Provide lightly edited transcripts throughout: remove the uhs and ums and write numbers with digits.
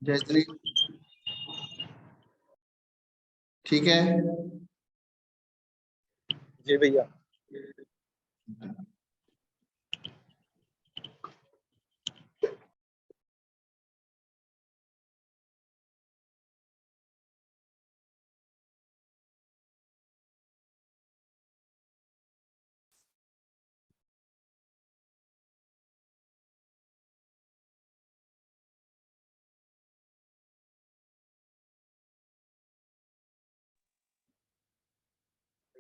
जयश्री ठीक है। जी भैया।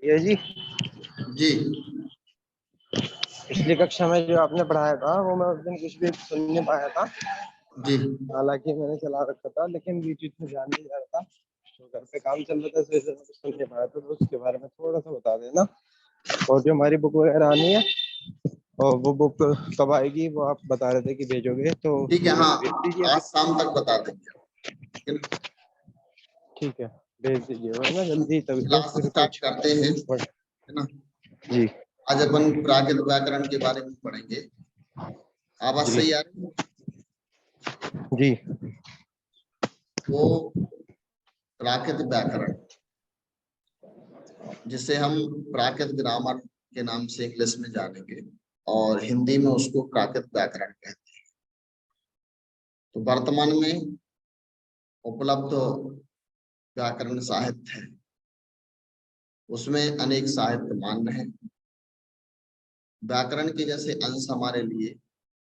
भैया जी जी पिछली कक्षा में जो आपने पढ़ाया था वो मैं उस दिन कुछ भी सुन नहीं पाया था। जी हालांकि मैंने चला रखा था लेकिन बीच बीच में ध्यान नहीं जा रहा था, तो घर पे काम चल रहा था, इस वजह से मैं कुछ सुन नहीं पाया था। तो उसके बारे में थोड़ा सा बता देना। और जो हमारी बुक वगैरह आनी है और वो बुक कब आएगी वो आप बता रहे थे कि भेजोगे, तो ठीक है। हाँ, भेज दीजिए। आज शाम तक बता देंगे। ठीक है, भेज दीजिए वरना जल्दी, तभी तो क्लास फिर स्टार्ट कुछ करते हैं, है ना। जी आज अपन प्राकृत व्याकरण के बारे में पढ़ेंगे। आवाज जी सही आ रही है? जी वो प्राकृत व्याकरण, जिसे हम प्राकृत ग्रामर के नाम से इंग्लिश में जानेंगे और हिंदी में उसको प्राकृत व्याकरण कहते हैं। तो वर्तमान में उपलब्ध व्याकरण साहित्य है, उसमें अनेक साहित्य मान्य है। व्याकरण के जैसे अंश हमारे लिए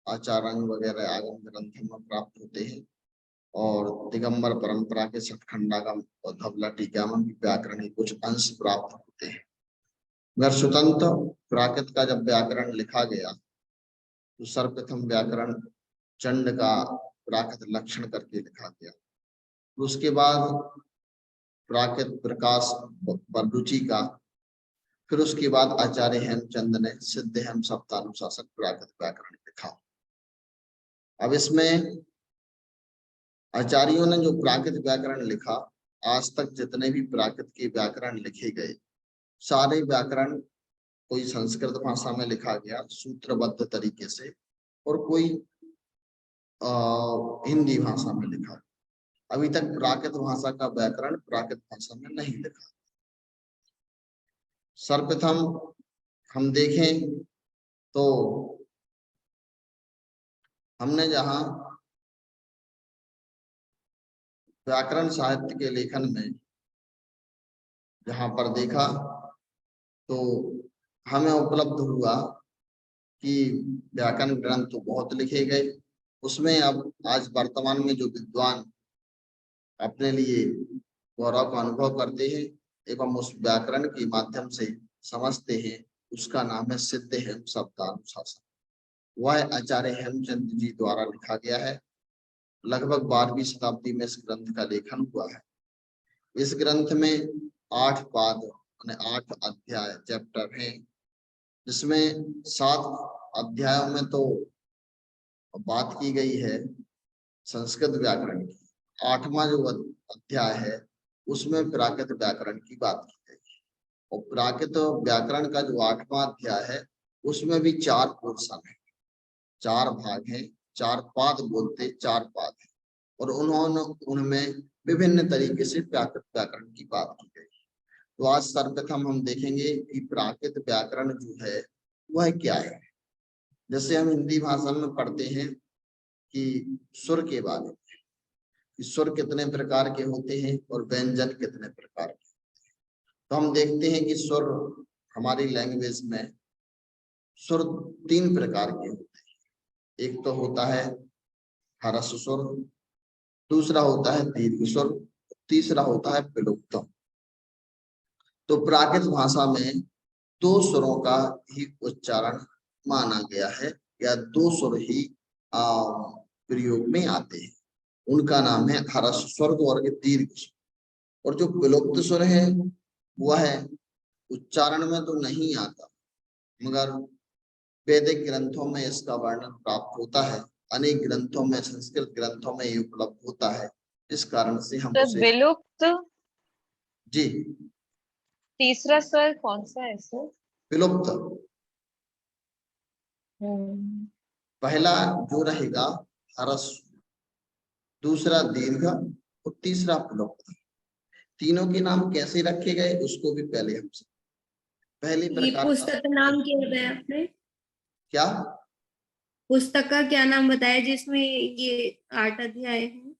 आचार्यांग वगैरह आगम ग्रंथों में प्राप्त होते हैं और दिगंबर परंपरा के सतखंडागम और धवला टीका में भी व्याकरण के कुछ अंश प्राप्त होते हैं। अगर स्वतंत्र प्राकृत का जब व्याकरण लिखा गया तो सर्वप्रथम व्याकरण चंड का प्राकृत लक्षण करके लिखा गया। उसके बाद प्राकृत प्रकाश बररुचि का, फिर उसके बाद आचार्य हेमचंद ने सिद्ध हेम सप्तानुशासन प्राकृत व्याकरण लिखा। अब इसमें आचार्यों ने जो प्राकृत व्याकरण लिखा, आज तक जितने भी प्राकृत के व्याकरण लिखे गए सारे व्याकरण कोई संस्कृत भाषा में लिखा गया सूत्रबद्ध तरीके से, और कोई हिंदी भाषा में लिखा। अभी तक प्राकृत भाषा का व्याकरण प्राकृत भाषा में नहीं लिखा। सर्वप्रथम हम देखें तो हमने जहां व्याकरण साहित्य के लेखन में जहां पर देखा तो हमें उपलब्ध हुआ कि व्याकरण ग्रंथ तो बहुत लिखे गए। उसमें अब आज वर्तमान में जो विद्वान अपने लिए गौरव का अनुभव करते हैं एवं उस व्याकरण के माध्यम से समझते हैं, उसका नाम है सिद्ध हेम शब्दानुशासन। वह आचार्य हेमचंद जी द्वारा लिखा गया है। लगभग 12वीं शताब्दी में इस ग्रंथ का लेखन हुआ है। इस ग्रंथ में 8 पाद यानी 8 अध्याय चैप्टर हैं, जिसमें 7 अध्यायों में तो बात की गई है संस्कृत व्याकरण की। 8वां जो अध्याय है उसमें प्राकृत व्याकरण की बात की गई है। और प्राकृत व्याकरण का जो 8वां अध्याय है उसमें भी 4 पोर्शन है, 4 भाग हैं, 4 पाद बोलते 4 पाद है, और उन्होंने उनमें विभिन्न तरीके से प्राकृत व्याकरण की बात की गई। तो आज सर्वप्रथम हम देखेंगे कि प्राकृत व्याकरण जो है वह क्या है। जैसे हम हिंदी भाषा में पढ़ते हैं कि सुर के बारे में, कि सुर कितने प्रकार के होते हैं और व्यंजन कितने प्रकार के। तो हम देखते हैं कि सुर हमारी लैंग्वेज में सुर 3 प्रकार के होते हैं। एक तो होता है हरस सुर, दूसरा होता है दीर्घ सुर, तीसरा होता है विलुप्तम। तो प्राकृत भाषा में 2 सुरों का ही उच्चारण माना गया है, या 2 सुर ही प्रयोग में आते हैं। उनका नाम है हरस स्वर और दीर्घ स्वर। और जो विलुप्त स्वर है वह है उच्चारण में तो नहीं आता, मगर वैदिक ग्रंथों में इसका वर्णन प्राप्त होता है। अनेक ग्रंथों में, संस्कृत ग्रंथों में ये उपलब्ध होता है। इस कारण से हम तो उसे विलुप्त जी तीसरा स्वर कौन सा है सर? विलुप्त हम्म, पहला जो रहेगा हरस, दूसरा दीर्घ और तीसरा प्लुप्त। तीनों के नाम कैसे रखे गए उसको भी पहले हम पहले ये प्रकार का पुस्तक का नाम क्या बताया आपने? क्या पुस्तक का क्या नाम बताया जिसमें ये 8 अध्याय हैं?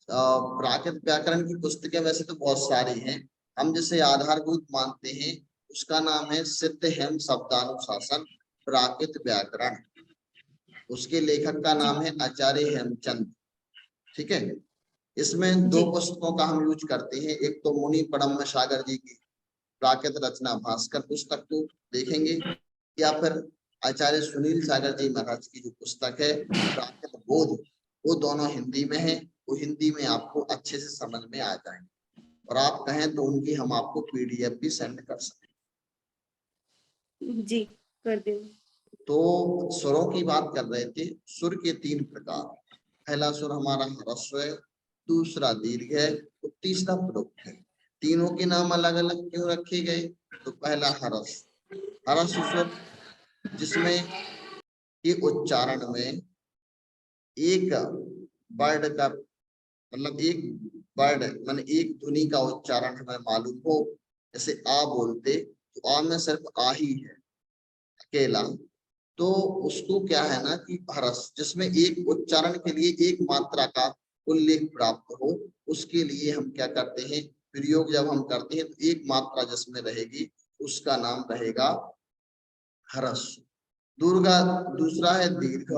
प्राकृत व्याकरण की पुस्तकें वैसे तो बहुत सारी हैं, हम जिसे आधारभूत मानते हैं उसका नाम है सिद्ध हेम शब्दानुशासन प्राकृत व्याकरण। उसके लेखक का नाम है आचार्य हेमचंद। ठीक है, इसमें दो जी। पुस्तकों का हम यूज करते हैं, एक तो मुनि पड़म्ब सागर जी की प्राकृत रचना भास्कर पुस्तक को देखेंगे, या फिर आचार्य सुनील सागर जी महाराज की जो पुस्तक है प्राकृत बोध, वो दोनों हिंदी में है। वो हिंदी में आपको अच्छे से समझ में आ जाएंगे, और आप कहें तो उनकी हम आपको पीडीएफ भी सेंड कर सकते जी कर दो। तो स्वरों की बात कर रहे थे। सुर के 3 प्रकार, पहला सुर हमारा ह्रस्व है, दूसरा दीर्घ है और तीसरा प्लुप्त है। तीनों के नाम अलग अलग क्यों रखे गए? तो पहला ह्रस्व, ह्रस्व सुर जिसमें ये उच्चारण में एक वर्ड का मतलब एक वर्ड मान एक ध्वनि का उच्चारण हमें मालूम हो, जैसे आ बोलते तो आ में सिर्फ आ ही है अकेला, तो उसको क्या है ना कि ह्रस्व जिसमें एक उच्चारण के लिए एक मात्रा का उल्लेख प्राप्त हो, उसके लिए हम क्या करते हैं, प्रयोग जब हम करते हैं तो एक मात्रा जिसमें रहेगी उसका नाम रहेगा ह्रस्व। दुर्गा दूसरा है दीर्घ,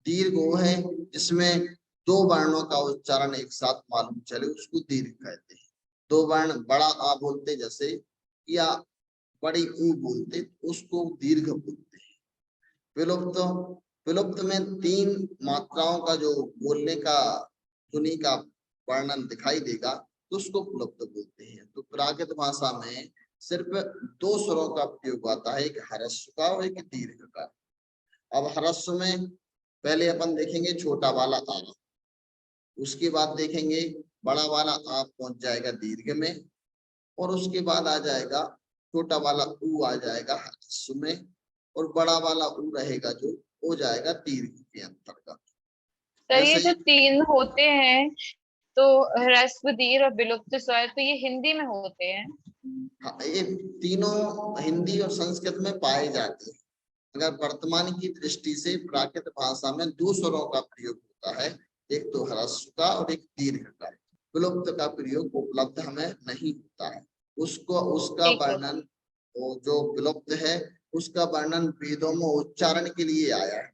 दीर्घ वो है जिसमें 2 वर्णों का उच्चारण एक साथ मालूम चले उसको दीर्घ कहते हैं। 2 वर्ण बड़ा आ बोलते जैसे या बड़ी ऊ बोलते उसको दीर्घ बोलते हैं। विलुप्त, विलुप्त में 3 मात्राओं का जो बोलने का ध्वनि का वर्णन दिखाई देगा तो उसको प्लुप्त बोलते हैं। तो प्राकृत भाषा में सिर्फ 2 स्वरों का प्रयोग आता है, एक ह्रस्व का और एक दीर्घ का। अब ह्रस्व में पहले अपन देखेंगे छोटा वाला आ, उसके बाद देखेंगे बड़ा वाला आ पहुंच जाएगा दीर्घ में, और उसके बाद आ जाएगा छोटा वाला ऊ आ जाएगा ह्रस्व में, और बड़ा वाला ऊ रहेगा जो हो जाएगा दीर्घ के अंतर्गत। सर ये ऐसे जो ही 3 होते हैं तो ह्रस्व दीर्घ और विलुप्त स्वर, तो ये हिंदी में होते हैं? हाँ, ये तीनों हिंदी और संस्कृत में पाए जाते हैं। अगर वर्तमान की दृष्टि से प्राकृत भाषा में 2 स्वरों का प्रयोग होता है, एक तो ह्रस्व का और एक दीर्घ का। विलुप्त का प्रयोग उपलब्ध हमें नहीं होता है। उसको उसका ठीक है। वर्णन जो विलुप्त है उसका वर्णन वेदों में उच्चारण के लिए आया है,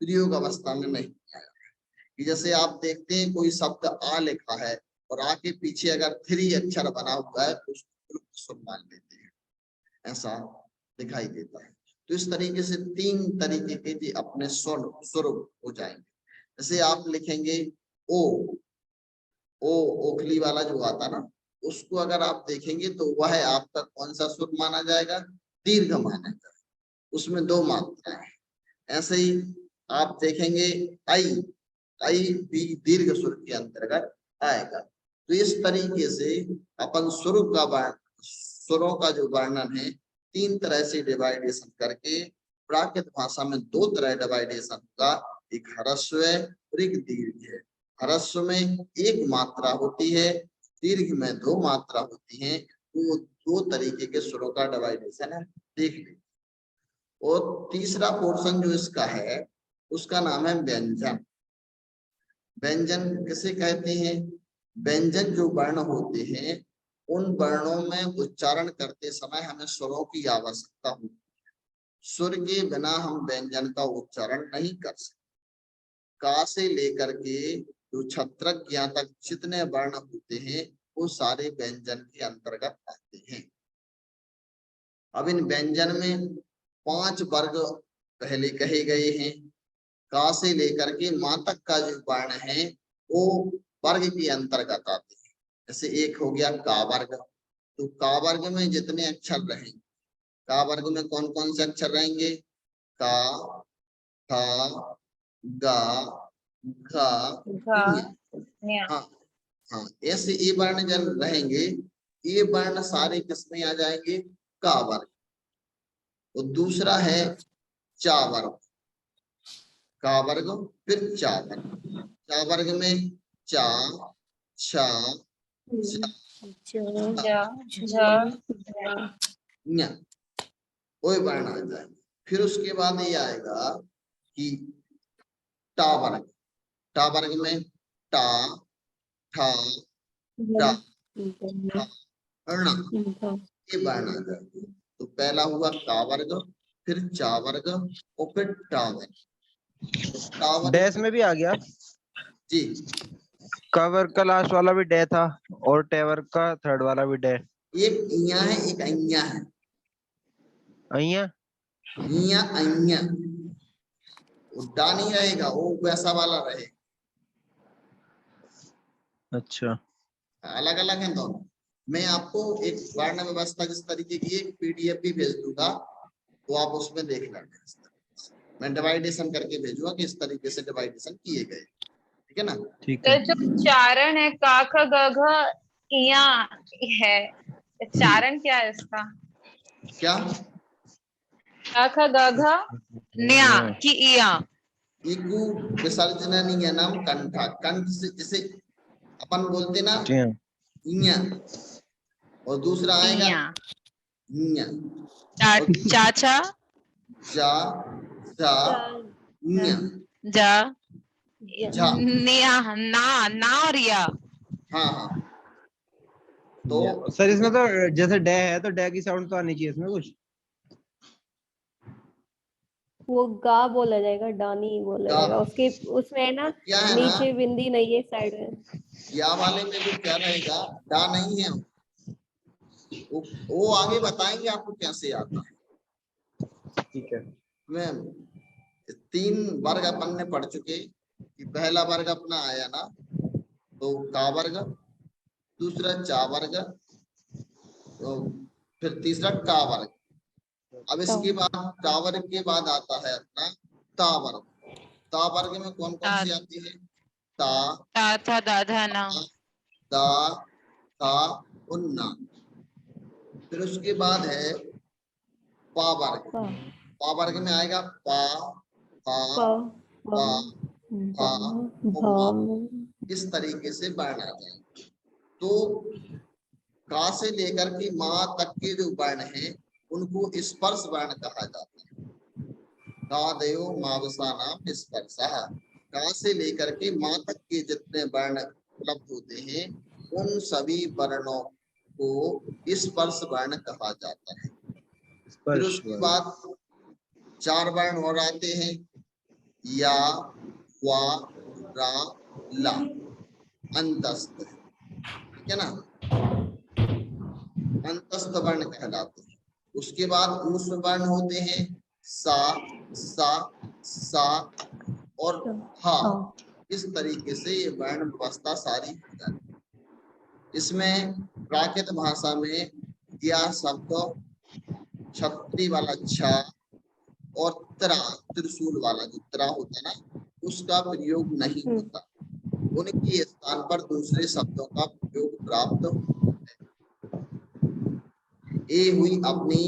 प्रयोग अवस्था में नहीं आया है। कि जैसे आप देखते हैं कोई शब्द आ लिखा है और आ के पीछे अगर 3 अक्षर बना हुआ है तो उसको विलुप्त स्वर मान लेते हैं, ऐसा दिखाई देता है। तो इस तरीके से 3 तरीके के जी अपने स्वर हो जाएंगे। जैसे आप लिखेंगे ओ, ओ ओखली वाला जो आता ना, उसको अगर आप देखेंगे तो वह आपका कौन सा सुर माना जाएगा? दीर्घ माना जाएगा, उसमें 2 मात्रा है। ऐसे ही आप देखेंगे आई, आई भी दीर्घ सुर के अंतर्गत आएगा। तो इस तरीके से अपन सुरों का जो वर्णन है 3 तरह से डिवाइडेशन करके, प्राकृत भाषा में 2 तरह डिवाइडेशन का, एक ह्रस्व है और एक दीर्घ है। ह्रस्व में 1 मात्रा होती है, दीर्घ में 2 मात्रा होती है। तो 2 तरीके के सुरों का डिवाइडेशन है, देख लें। और तीसरा पोर्शन जो इसका है उसका नाम है व्यंजन। व्यंजन किसे कहते हैं? व्यंजन जो वर्ण होते हैं उन वर्णों में उच्चारण करते समय हमें स्वरों की आवश्यकता होती है। सुर के बिना हम व्यंजन का उच्चारण नहीं कर सकते। का से लेकर के जो छत्रक तक जितने वर्ण होते हैं वो सारे व्यंजन के अंतर्गत आते हैं। अब इन व्यंजन में 5 वर्ग पहले कहे गए हैं। का से लेकर के मां तक का जो वर्ण है वो वर्ग के अंतर्गत आते हैं। जैसे एक हो गया का वर्ग, तो का वर्ग में जितने अक्षर रहेंगे, का वर्ग में कौन कौन से अक्षर रहेंगे? का, खा, गा, घा, घा, ञ। न्या। हाँ हाँ, ऐसे ये वर्ण जब रहेंगे, ये वर्ण सारे किसमें आ जाएंगे? का वर्ग। और दूसरा है चा वर्ग, का वर्ग फिर चा वर्ग। चा वर्ग में चा, छा, न्या, कोई वर्ण आ जाए। फिर उसके बाद ये आएगा कि टा वर्ग। टा वर्ग में टा, ठा, डा, णा, ये वर्ण आ जाएगा। तो पहला हुआ का वर्ग, फिर चा वर्ग और फिर टा वर्ग। तो टा वर्ग डैश में भी आ गया। जी, क वर्ग का लास्ट वाला भी डे था और टे वर्ग का थर्ड वाला भी डे। एक इया है, एक अइया है। अइया इया अइया, वो डा नहीं रहेगा, वो वैसा वाला रहेगा। अच्छा, अलग अलग है दोनों। मैं आपको एक वर्ण व्यवस्था जिस तरीके की एक पीडीएफ भी भेज दूंगा, तो आप उसमें देख लेना। मैं डिवाइडेशन करके भेजूंगा कि इस तरीके से डिवाइडेशन किए गए, ठीक है ना। ठीक तो है। जो उच्चारण है का ख ग घ इया है, उच्चारण क्या है इसका? क्या? का ख ग घ न्या की इया। इकु विसर्जन नहीं है नाम कंठा। कंठ से जिसे अपन बोलते ना इया, और दूसरा आएगा इया। इया, और चाचा जा, जा, इया, जा झा। निया ना और या। हाँ हाँ, तो सर इसमें तो जैसे डे है तो डे की साउंड तो आनी चाहिए इसमें कुछ। वो गा बोला जाएगा, डानी बोला गा। जाएगा उसके, उसमें है ना, क्या है ना, नीचे बिंदी नहीं है साइड में। या वाले में जो क्या रहेगा, डा नहीं है। वो आगे बताएंगे आपको कैसे आता है। ठीक है। मैं 3 वर्ग अपन ने पढ़ चुके कि पहला वर्ग अपना आया ना, तो का वर्ग, दूसरा चा वर्ग, तो फिर तीसरा का वर्ग। अब इसके बाद टा वर्ग के बाद आता है अपना ता वर्ग। ता वर्ग में कौन कौन सी आती है? ता, ता था दाधा ना। दा, था, उन्ना। फिर उसके बाद है पा वर्ग। पा वर्ग में आएगा पा, पा, पा, पा, उम्मा। इस तरीके से वर्ण आ जाएंगे। तो का से लेकर के माँ तक के जो वर्ण हैं उनको स्पर्श वर्ण कहा जाता है। का देव मावसा नाम स्पर्शः। का से लेकर के माँ तक के जितने वर्ण उपलब्ध होते हैं उन सभी वर्णों को स्पर्श वर्ण कहा जाता है। फिर उसके बाद 4 वर्ण और आते हैं, या, वा, रा, ला, अंतस्थ, ठीक है ना, अंतस्थ वर्ण कहलाते हैं। उसके बाद ऊष्म वर्ण होते हैं सा, सा, सा और हा। इस तरीके से ये वर्ण व्यवस्था सारी हो जाती है। इसमें प्राकृत भाषा में या शब्द छत्री वाला छा और त्रा, त्रिशूल वाला जो त्रा होता है ना, उसका प्रयोग नहीं होता। उनके स्थान पर दूसरे शब्दों का प्रयोग प्राप्त होता है। ये हुई अपनी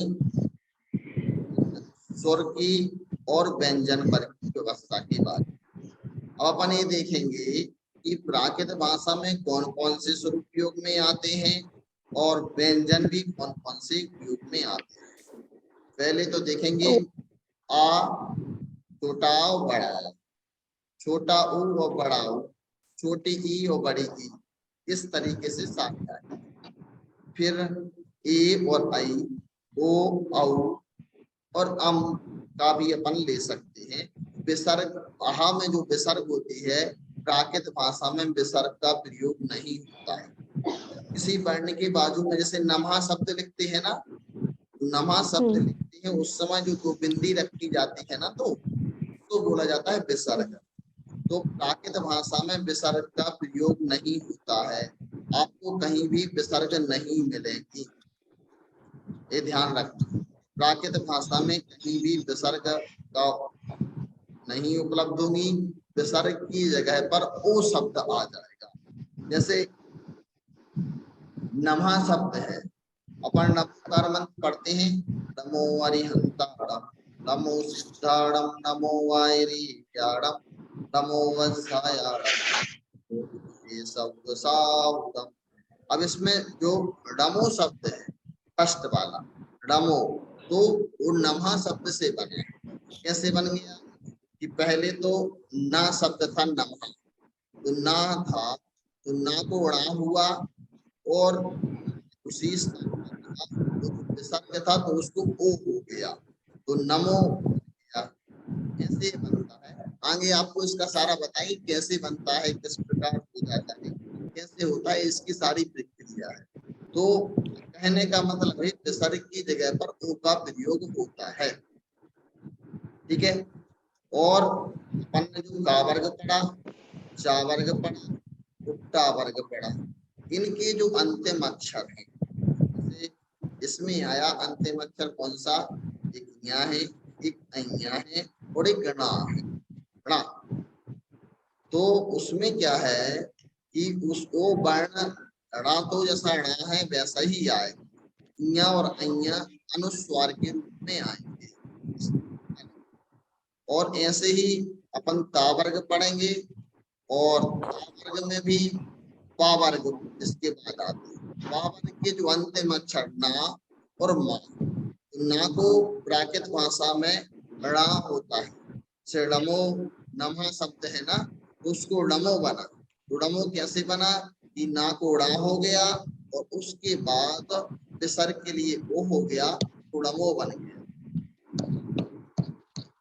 स्वर की और व्यंजन वर्ग की व्यवस्था की बात। अब अपन ये देखेंगे कि प्राकृत भाषा में कौन कौन से स्वर उपयोग में आते हैं और व्यंजन भी कौन कौन से उपयोग में आते हैं। पहले तो देखेंगे आ, छोटा और बड़ा, छोटा ऊ और बड़ा ऊ, छोटी ई और बड़ी ई, इस तरीके से सामने आए। फिर ए और आई, ओ, औ और अम का भी अपन ले सकते हैं। विसर्ग, आहा में जो विसर्ग होती है, प्राकृत भाषा में विसर्ग का प्रयोग नहीं होता है। किसी वर्ण के बाजू में जैसे नमा शब्द लिखते हैं ना, नमा शब्द लिखते हैं उस समय जो 2 बिंदी रखी जाती है ना, तो बोला जाता है विसर्ग। तो प्राकृत भाषा में विसर्ग का प्रयोग नहीं होता है। आपको कहीं भी विसर्ग नहीं मिलेगी, ये ध्यान रखना। प्राकृत भाषा में कहीं भी विसर्ग का नहीं उपलब्ध होगी। विसर्ग की जगह पर ओ शब्द आ जाएगा। जैसे नमः शब्द है, अपन नमस्कार मंत्र पढ़ते हैं, नमो अरिहंताणम, नमो सिद्धाणम, नमो वायरीयाणम, ये शब्द सावतम। अब इसमें जो डमो शब्द है फर्स्ट वाला डमो, तो वो नमहा शब्द से बना। कैसे बन गया कि पहले तो ना शब्द था नमहा, तो ना था तो ना को उड़ा हुआ और उसी विसर्ग था तो उसको ओ हो गया तो नमो हो गया। कैसे बनता है आगे आपको इसका सारा बताएंगे, कैसे बनता है, किस प्रकार हो जाता है, कैसे होता है, इसकी सारी प्रक्रिया है। तो कहने का मतलब है विसर्ग की जगह पर ओ का प्रयोग होता है। ठीक है। और अपन ने जो गा वर्ग पढ़ा, चा वर्ग पढ़ा, उट्टा वर्ग पढ़ा, इनके जो अंतिम अक्षर हैं, जैसे इसमें आया अंतिम अक्षर कौन सा, एक ञा है, एक अञा है और एक गणा है, गणा। तो उसमें क्या है कि उसको वर्ण णा तो जैसा णा है वैसा ही आए, ञा और अञा अनुस्वार के रूप में आएंगे। और ऐसे ही अपन ता वर्ग पढ़ेंगे और ता वर्ग में भी पा वर्ग इसके बाद आते हैं। पा वर्ग के जो अंतिम अक्षर ना और मा, तो ना को प्राकृत भाषा में ड़ा होता है, डमो नमहा शब्द है ना, तो उसको डमो बना। तो डमो कैसे बना कि ना को ड़ा हो गया और उसके बाद विसर्ग के लिए ओ हो गया तो डमो बन गया।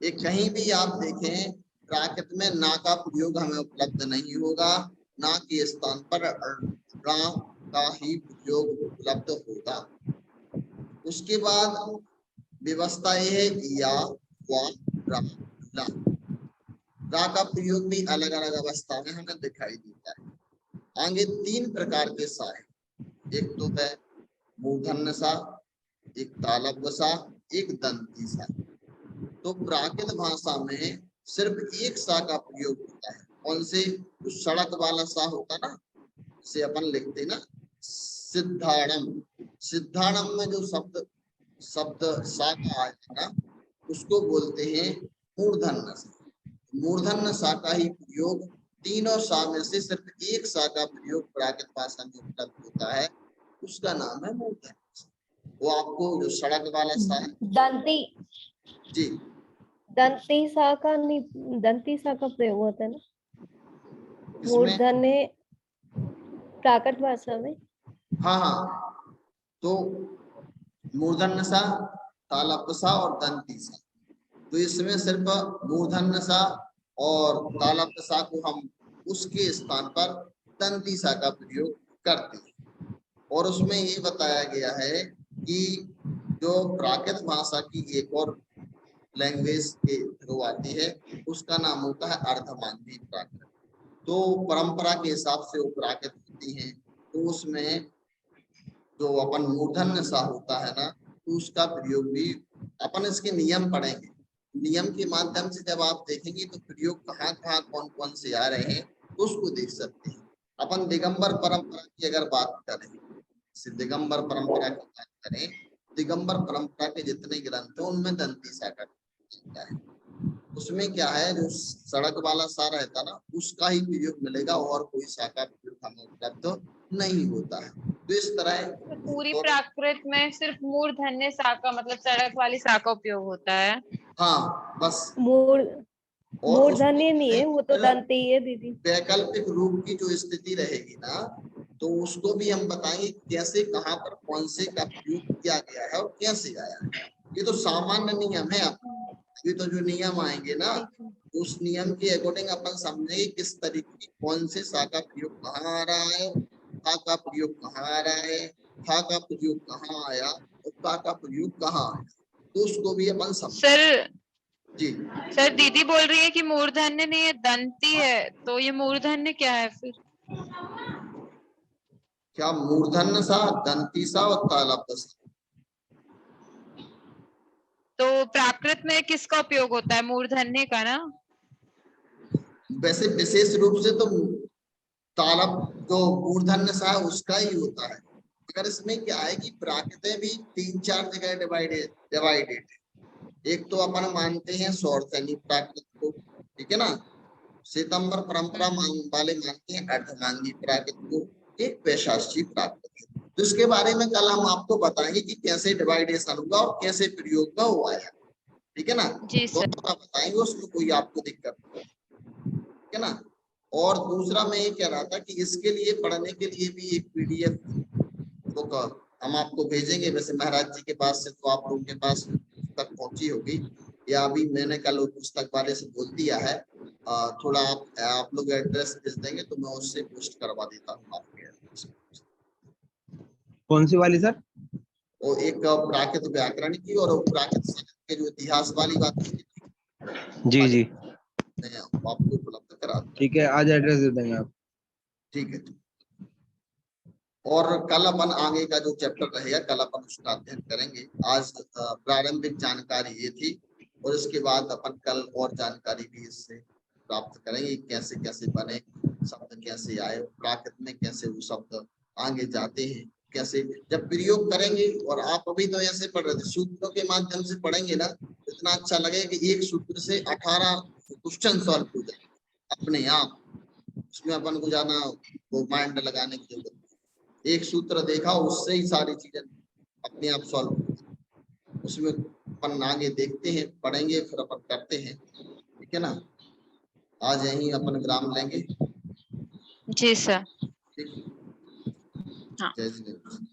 ये कहीं भी आप देखें प्राकृत में ना का प्रयोग हमें उपलब्ध नहीं होगा, ना के स्थान पर रा का ही प्रयोग उपलब्ध होगा। उसके बाद व्यवस्था ये है या वा रा ला। रा का प्रयोग भी अलग अलग अवस्था में हमें दिखाई देता है। आगे तीन प्रकार के सा है, एक तो है मूर्धन्य सा, एक तालव्य सा, एक दंती सा। तो प्राकृत भाषा में सिर्फ एक सा का प्रयोग होता है। कौन से, तो सड़क वाला सा होता ना, से अपन लिखते ना सिद्धाणम, सिद्धाणम में जो शब्द सा का आया ना उसको बोलते हैं मूर्धन्य सा। मूर्धन्य सा का ही प्रयोग, तीनों सा में से सिर्फ एक सा का प्रयोग प्राकृत भाषा में उपलब्ध होता है, उसका नाम है मूर्धन्य सा। वो आपको जो सड़क वाला सा है दंती जी, दंती सा का नहीं, दंती सा का प्रयोग होता है ना इसमें मूर्धन्य प्राकृत भाषा में। हाँ हाँ, तो मूर्धन्य सा, तालव्य सा और दंती सा। तो इसमें सिर्फ मूर्धन्य सा और तालव्य सा को हम उसके स्थान पर दंती सा का प्रयोग करते हैं। और उसमें ये बताया गया है कि जो प्राकृत भाषा की एक और लैंग्वेज के थ्रू आती है उसका नाम होता है अर्धमानवी प्राकृत। तो परंपरा के हिसाब से वो प्राकृत होती हैं, तो उसमें जो अपन मूर्धन्य सा होता है ना, तो उसका प्रयोग भी अपन इसके नियम पढ़ेंगे। नियम के माध्यम से जब आप देखेंगे तो प्रयोग कहाँ कहाँ कौन कौन से आ रहे हैं तो उसको देख सकते हैं। अपन दिगंबर परंपरा की अगर बात करें, दिगंबर परंपरा की बात करें, दिगंबर परंपरा के जितने ग्रंथ हैं उनमें दंती सा का है। उसमें क्या है, जो सड़क वाला सा रहता ना उसका ही प्रयोग मिलेगा और कोई सा का प्रयोग हमें उपलब्ध नहीं होता है। तो इस तरह तो पूरी प्राकृत में सिर्फ मूर्धन्य सा का मतलब सड़क वाली सा का उपयोग होता है। हाँ बस। और मूर्धन्य नहीं है, वो तो दंती है दीदी। वैकल्पिक रूप की जो स्थिति रहेगी ना तो उसको भी हम बताएंगे कैसे, कहाँ पर कौन से का प्रयोग किया गया है और कैसे आया है। ये तो सामान्य नियम है। अभी तो जो नियम आएंगे ना उस नियम के अकॉर्डिंग अपन समझेंगे किस तरीके की कौन से सा का प्रयोग कहाँ आ रहा है, था का प्रयोग कहाँ आ रहा है, था का प्रयोग कहाँ आया और ता का प्रयोग कहाँ आया, तो उसको भी अपन समझ। सर जी सर दीदी बोल रही है कि मूर्धन्य नहीं है दंती है, तो ये मूर्धन्य क्या है फिर? क्या मूर्धन्य सा, दंती सा और तालव्य सा। तो प्राकृत में किसका उपयोग होता है, मूर्धन्य का ना? वैसे विशेष रूप से तो तालब जो मूर्धन्य सा उसका ही होता है, मगर इसमें क्या है कि प्राकृत भी 3-4 जगह डिवाइडेड है। एक तो अपन मानते हैं सौरसेनी प्राकृत को, ठीक है ना, श्वेतांबर परंपरा वाले मानते हैं अर्धमांगी प्राकृत को एक वैशाची प्राकृत है। तो इसके बारे में कल हम आपको बताएंगे कि कैसे डिवाइडेशन हुआ और कैसे प्रयोग में हुआ है, ठीक है ना। जी तो सर। बताएंगे, उसमें कोई आपको दिक्कत नहीं, ठीक है ना। और दूसरा मैं ये कह रहा था कि इसके लिए पढ़ने के लिए भी एक PDF बुक हम आपको भेजेंगे। वैसे महाराज जी के पास से तो आप लोगों के पास पुस्तक पहुंची होगी, या अभी मैंने कल पुस्तक वाले से बोल दिया है। थोड़ा आप लोग एड्रेस भेज देंगे तो मैं उससे पोस्ट करवा देता हूँ आपके एड्रेस। कौन सी वाली सर? वो एक प्राकृत व्याकरण की और प्राकृत साहित्य के जो इतिहास वाली बात थी, जी जी मैं आपको उपलब्ध करा दूंगा। ठीक है, आज एड्रेस दे देंगे आप। ठीक है। और कल अपन आगे का जो चैप्टर रहेगा कल अपन उसका अध्ययन करेंगे। आज प्रारंभिक जानकारी ये थी, और इसके बाद अपन कल और जानकारी भी इससे प्राप्त करेंगे। कैसे कैसे बने शब्द, कैसे आए, प्राकृत में कैसे वो शब्द आगे जाते हैं, कैसे जब प्रयोग करेंगे। और आप अभी तो ऐसे पढ़ रहे थे, सूत्रों के माध्यम से पढ़ेंगे ना, इतना अच्छा लगेगा कि एक सूत्र से 18 क्वेश्चन सॉल्व हो जाए अपने आप। उसमें अपन को जाना वो माइंड लगाने की जरूरत, एक सूत्र देखा उससे ही सारी चीजें अपने आप सॉल्व। उसमें अपन आगे देखते हैं, पढ़ेंगे, फिर अपन करते हैं, ठीक है ना। आज यहीं अपन विराम लेंगे। जी सर। ठीक। हाँ। जय श्री कृष्ण।